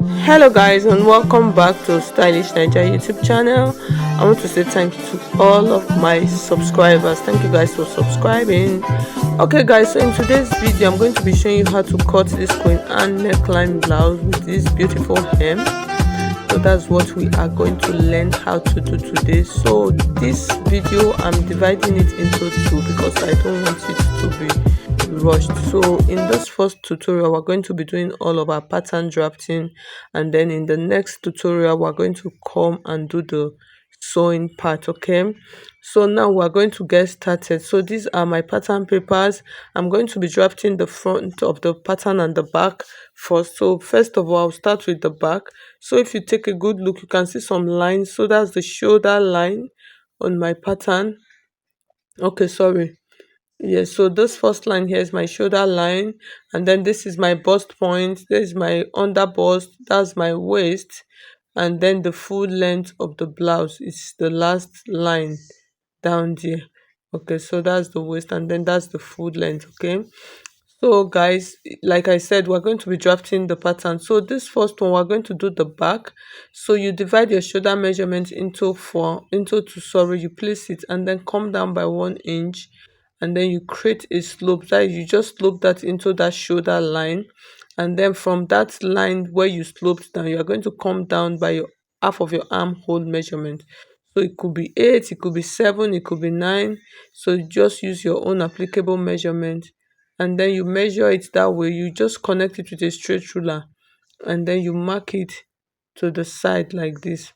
Hello guys, and welcome back to Stylish Naija YouTube channel. I want to say thank you to all of my subscribers. Thank you guys for subscribing. Okay guys, so in today's video I'm going to be showing you how to cut this Queen Anne neckline blouse with this beautiful hem. So that's what we are going to learn how to do today. So this video I'm dividing it into two because I don't want it to be rushed. So in this first tutorial we're going to be doing all of our pattern drafting, and then in the next tutorial we're going to come and do the sewing part. Okay, so now we're going to get started. So these are my pattern papers. I'm going to be drafting the front of the pattern and the back first. So first of all, I'll start with the back. So if you take a good look, you can see some lines. So that's the shoulder line on my pattern. Okay, sorry. Yes, so this first line here is my shoulder line, and then this is my bust point, this is my under bust, that's my waist, and then the full length of the blouse is the last line down there. Okay, so that's the waist, and then that's the full length. Okay, so guys, like I said, we're going to be drafting the pattern. So this first one, we're going to do the back. So you divide your shoulder measurement into two, sorry, you place it and then come down by 1 inch, and then you create a slope that you just slope that into that shoulder line, and then from that line where you sloped down, you are going to come down by your half of your armhole measurement. So it could be 8, it could be 7, it could be 9. So you just use your own applicable measurement, and then you measure it that way. You just connect it with a straight ruler, and then you mark it to the side like this.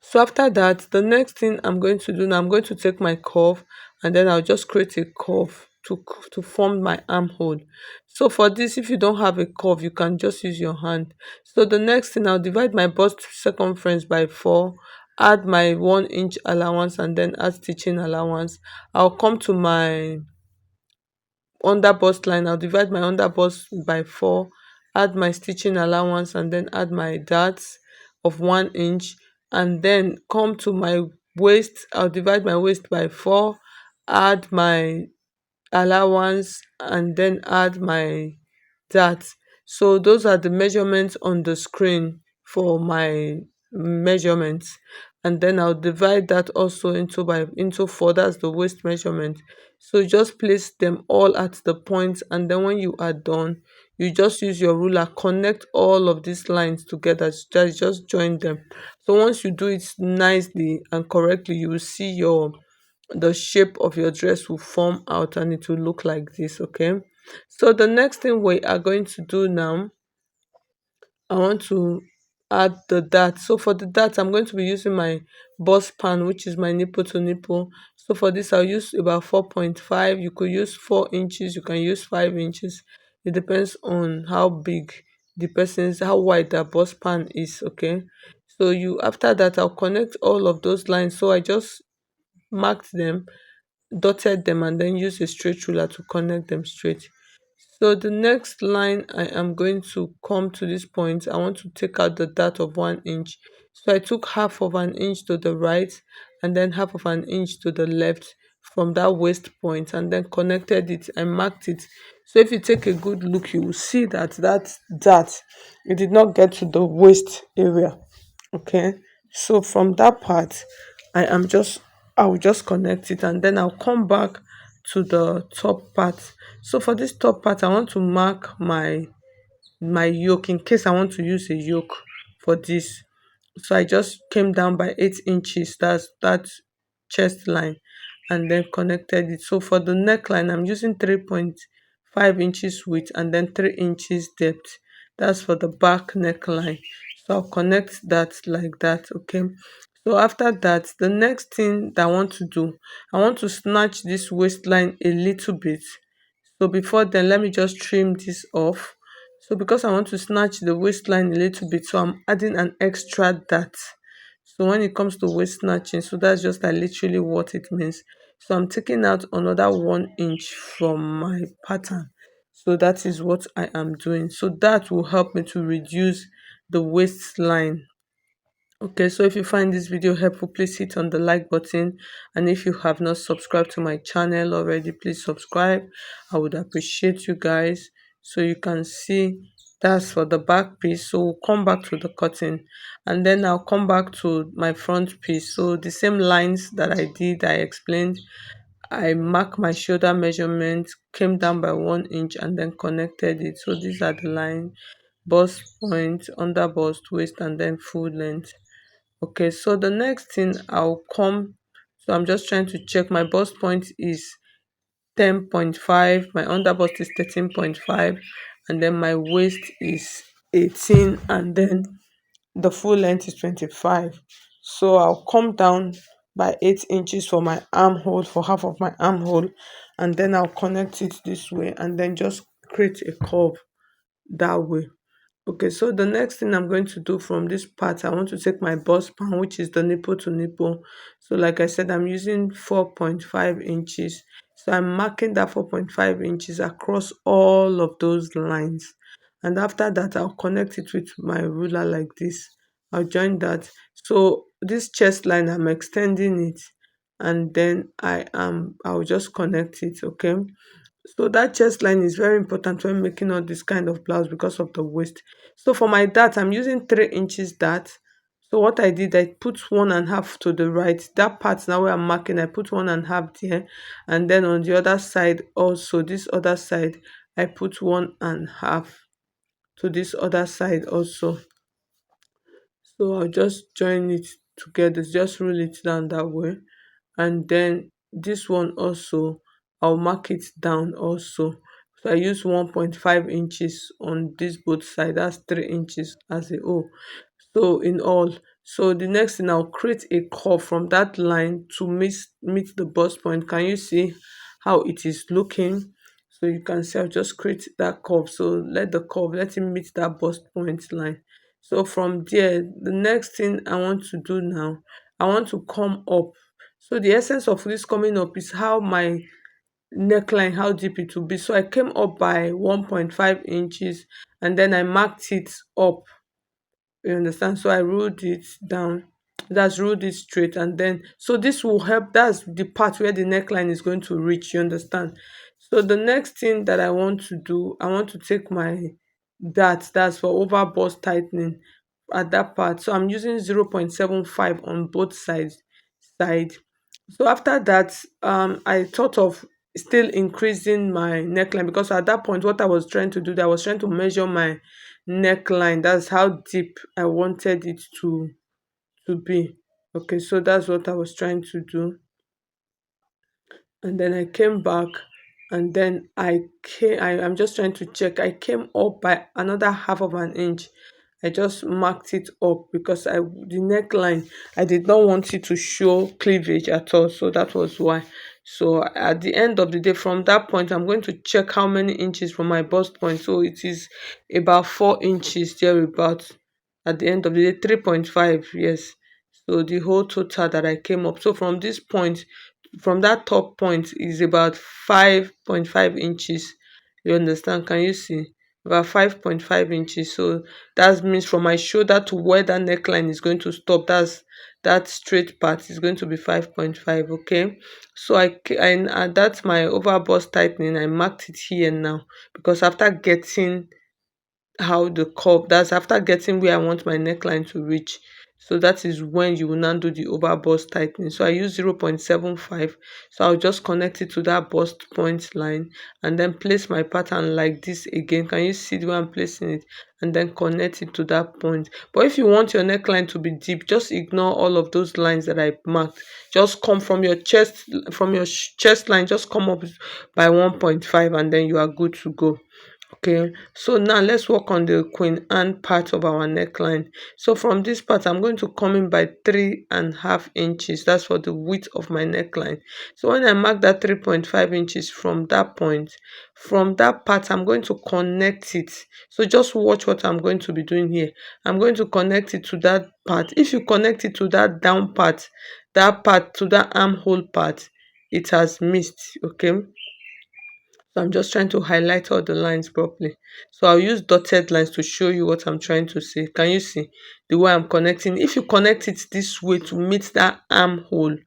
So after that, the next thing I'm going to do now, I'm going to take my curve, and then I'll just create a curve to form my armhole. So for this, if you don't have a curve, you can just use your hand. So the next thing, I'll divide my bust circumference by 4, add my 1 inch allowance, and then add stitching allowance. I'll come to my under bust line. I'll divide my under bust by 4, add my stitching allowance, and then add my darts of 1 inch, and then come to my waist. I'll divide my waist by 4, add my allowance, and then add my dart. So those are the measurements on the screen for my measurements, and then I'll divide that also into 4. That's the waist measurement. So just place them all at the point, and then when you are done, you just use your ruler, connect all of these lines together, just join them. So once you do it nicely and correctly, you will see the shape of your dress will form out, and it will look like this. Okay, so the next thing we are going to do now, I want to add the dart. So for the dart, I'm going to be using my bust pan, which is my nipple to nipple. So for this, I'll use about 4.5. You could use 4 inches, you can use 5 inches. It depends on how big how wide the bust pan is. Okay, so you after that, I'll connect all of those lines. So I just marked them, dotted them, and then use a straight ruler to connect them straight. So the next line, I am going to come to this point. I want to take out the dart of 1 inch. So I took half of an inch to the right, and then half of an inch to the left from that waist point, and then connected it and marked it. So if you take a good look, you will see that dart, it did not get to the waist area. Okay, so from that part, i am just I will just connect it, and then I'll come back to the top part. So for this top part, I want to mark my yoke in case I want to use a yoke for this. So I just came down by 8 inches, that's that chest line, and then connected it. So for the neckline, I'm using 3.5 inches width and then 3 inches depth. That's for the back neckline. So I'll connect that like that. Okay, so after that, the next thing that I want to do, I want to snatch this waistline a little bit. So before then, let me just trim this off. So because I want to snatch the waistline a little bit, so I'm adding an extra dart. So when it comes to waist snatching, so that's just like literally what it means. So I'm taking out another 1 inch from my pattern. So that is what I am doing. So that will help me to reduce the waistline. Okay, so if you find this video helpful, please hit on the like button, and if you have not subscribed to my channel already, please subscribe. I would appreciate you guys, so you can see That's for the back piece. So we'll come back to the cutting, and then I'll come back to my front piece. So the same lines that I did, I explained. I mark my shoulder measurement, came down by 1 inch, and then connected it. So these are the line: bust point, under bust, waist, and then full length. Okay, so the next thing I'll come, so I'm just trying to check my bust point is 10.5, my under bust is 13.5, and then my waist is 18, and then the full length is 25. So I'll come down by 8 inches for my armhole, for half of my armhole, and then I'll connect it this way and then just create a curve that way. Okay, so the next thing I'm going to do from this part, I want to take my bust span, which is the nipple to nipple. So like I said, I'm using 4.5 inches. So I'm marking that 4.5 inches across all of those lines. And after that, I'll connect it with my ruler like this. I'll join that. So this chest line, I'm extending it, and then I'll just connect it, okay? So that chest line is very important when making all this kind of blouse because of the waist. So for my dart, I'm using 3 inches dart. So what I did, I put 1.5 to the right. That part now where I'm marking, I put 1.5 there. And then on the other side also, this other side, I put 1.5 to this other side also. So I'll just join it together, just roll it down that way. And then this one also, I'll mark it down also. So I use 1.5 inches on this both side, that's 3 inches as a whole. So in all, so the next thing, I'll create a curve from that line to meet the bust point. Can you see how it is looking? So you can see I'll just create that curve. So let it meet that bust point line. So from there, the next thing I want to do now, I want to come up. So the essence of this coming up is how my neckline, how deep it will be. So I came up by 1.5 inches, and then I marked it up. You understand? So I ruled it down. That's ruled it straight, and then so this will help. That's the part where the neckline is going to reach. You understand? So the next thing that I want to do, I want to take my that's for over bust tightening at that part. So I'm using 0.75 on both side. So after that, I thought of still increasing my neckline, because at that point what I was trying to do, that I was trying to measure my neckline. That's how deep I wanted it to be. Okay, so that's what I was trying to do. And then I came back, and then I'm just trying to check. I came up by another half of an inch. I just marked it up because the neckline, I did not want it to show cleavage at all, so that was why. So at the end of the day, from that point, I'm going to check how many inches from my bust point. So it is about 4 inches thereabout. At the end of the day, 3.5, yes. So the whole total that I came up, so from this point, from that top point, is about 5.5 inches. You understand? Can you see? About 5.5 inches. So that means from my shoulder to where that neckline is going to stop, that straight part is going to be 5.5. Okay, so that's my over bust tightening. I marked it here now, because after getting how the curve, that's after getting where I want my neckline to reach. So that is when you will now do the over bust tightening. So I use 0.75. So I'll just connect it to that bust point line, and then place my pattern like this again. Can you see the way I'm placing it? And then connect it to that point. But if you want your neckline to be deep, just ignore all of those lines that I marked. Just come from your chest, chest line, just come up by 1.5, and then you are good to go. Okay, so now let's work on the queen Anne part of our neckline. So from this part, I'm going to come in by 3.5 inches. That's for the width of my neckline. So when I mark that 3.5 inches from that point, from that part, I'm going to connect it. So just watch what I'm going to be doing here. I'm going to connect it to that part. If you connect it to that down part, to that armhole part, it has missed. Okay, so I'm just trying to highlight all the lines properly. So I'll use dotted lines to show you what I'm trying to say. Can you see the way I'm connecting? If you connect it this way to meet that armhole,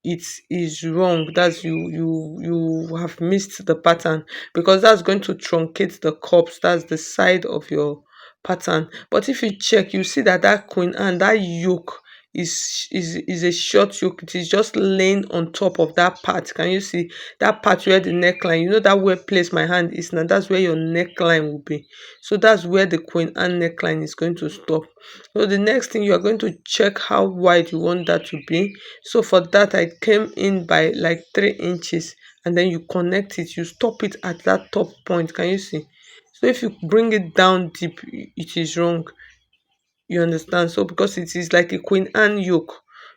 it is wrong. That's you have missed the pattern, because that's going to truncate the cups. That's the side of your pattern. But if you check, you see that that queen and that yoke is a short yoke. It is just laying on top of that part. Can you see that part where the neckline, you know, that where place my hand is now, that's where your neckline will be. So that's where the queen and neckline is going to stop. So the next thing, you are going to check how wide you want that to be. So for that, I came in by like 3 inches, and then you connect it, you stop it at that top point. Can you see? So if you bring it down deep, it is wrong. You understand? So because it is like a queen and yoke,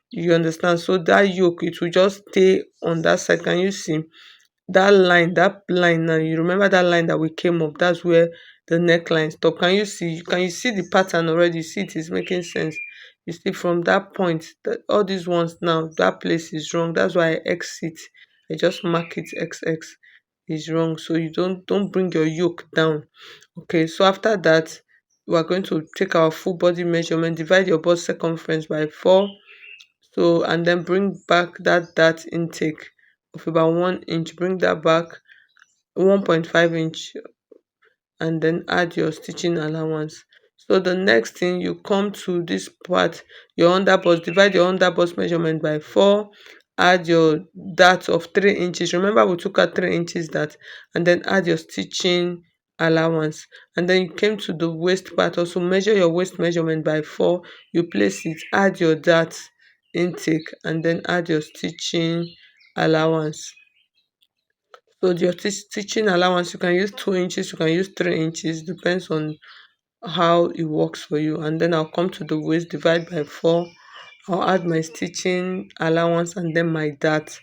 you understand? So that yoke, it will just stay on that side. Can you see that line now? You remember that line that we came up? That's where the neckline stop. Can you see? Can you see the pattern already? You see, it is making sense. You see, from that point, that all these ones now, that place is wrong. That's why I exit. I just mark it XX is wrong. So you don't bring your yoke down. Okay, so after that, we are going to take our full body measurement, divide your bust circumference by 4. So, and then bring back that intake of about 1 inch, bring that back 1.5 inch, and then add your stitching allowance. So the next thing, you come to this part, your underbust, divide your underbust measurement by 4, add your that of 3 inches. Remember, we took out 3 inches that, and then add your stitching allowance. And then you came to the waist part, also measure your waist measurement by 4, you place it, add your that intake, and then add your stitching allowance. So your stitching allowance, you can use 2 inches, you can use 3 inches, depends on how it works for you. And then I'll come to the waist, divide by 4, I'll add my stitching allowance and then my dart.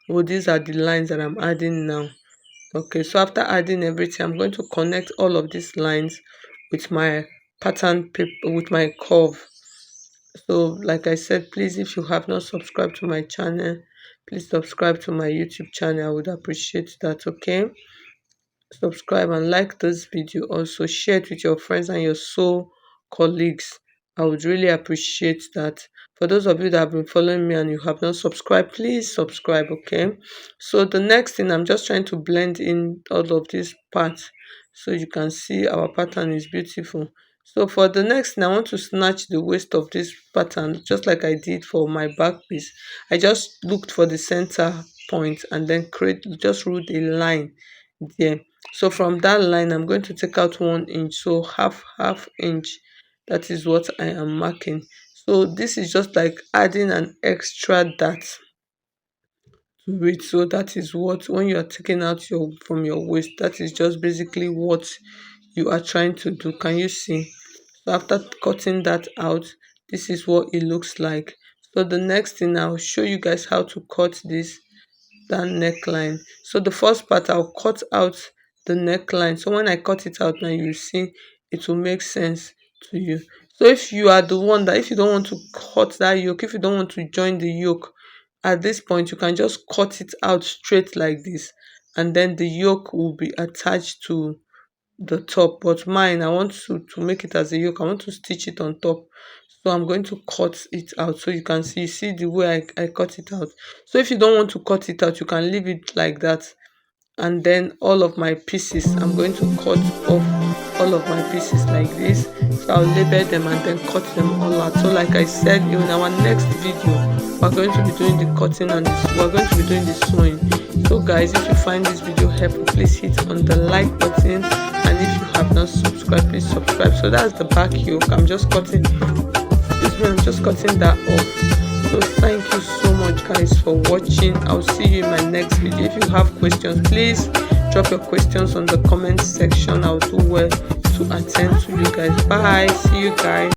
Oh, these are the lines that I'm adding now. Okay, so after adding everything, I'm going to connect all of these lines with my pattern paper, with my curve. So like I said, please, if you have not subscribed to my channel, please subscribe to my YouTube channel. I would appreciate that. Okay, subscribe and like this video. Also share it with your friends and your soul colleagues. I would really appreciate that. For those of you that have been following me and you have not subscribed, please subscribe. Okay, so the next thing, I'm just trying to blend in all of these parts so you can see our pattern is beautiful. So for the next thing, I want to snatch the waist of this pattern just like I did for my back piece. I just looked for the center point and then just wrote a line there. So from that line, I'm going to take out 1 inch, so half inch. That is what I am marking. So this is just like adding an extra dart to it. So that is what, when you are taking out your from your waist, that is just basically what you are trying to do. Can you see? So after cutting that out, this is what it looks like. So the next thing, I'll show you guys how to cut this, that neckline. So the first part, I'll cut out the neckline. So when I cut it out now, you see it will make sense to you. So if you are the one that, if you don't want to cut that yoke, if you don't want to join the yoke at this point, you can just cut it out straight like this, and then the yoke will be attached to the top. But mine, I want to make it as a yoke. I want to stitch it on top, so I'm going to cut it out so you can see the way I cut it out. So if you don't want to cut it out, you can leave it like that. And then all of my pieces, I'm going to cut off all of my pieces like this. So I'll label them and then cut them all out. So like I said, in our next video, we're going to be doing the cutting and we're going to be doing the sewing. So guys, if you find this video helpful, please hit on the like button, and if you have not subscribed, please subscribe. So that's the back yoke. I'm just cutting that off. So thank you so much guys for watching. I'll see you in my next video. If you have questions, please drop your questions on the comment section. I'll do well to attend to you guys. Bye. See you guys.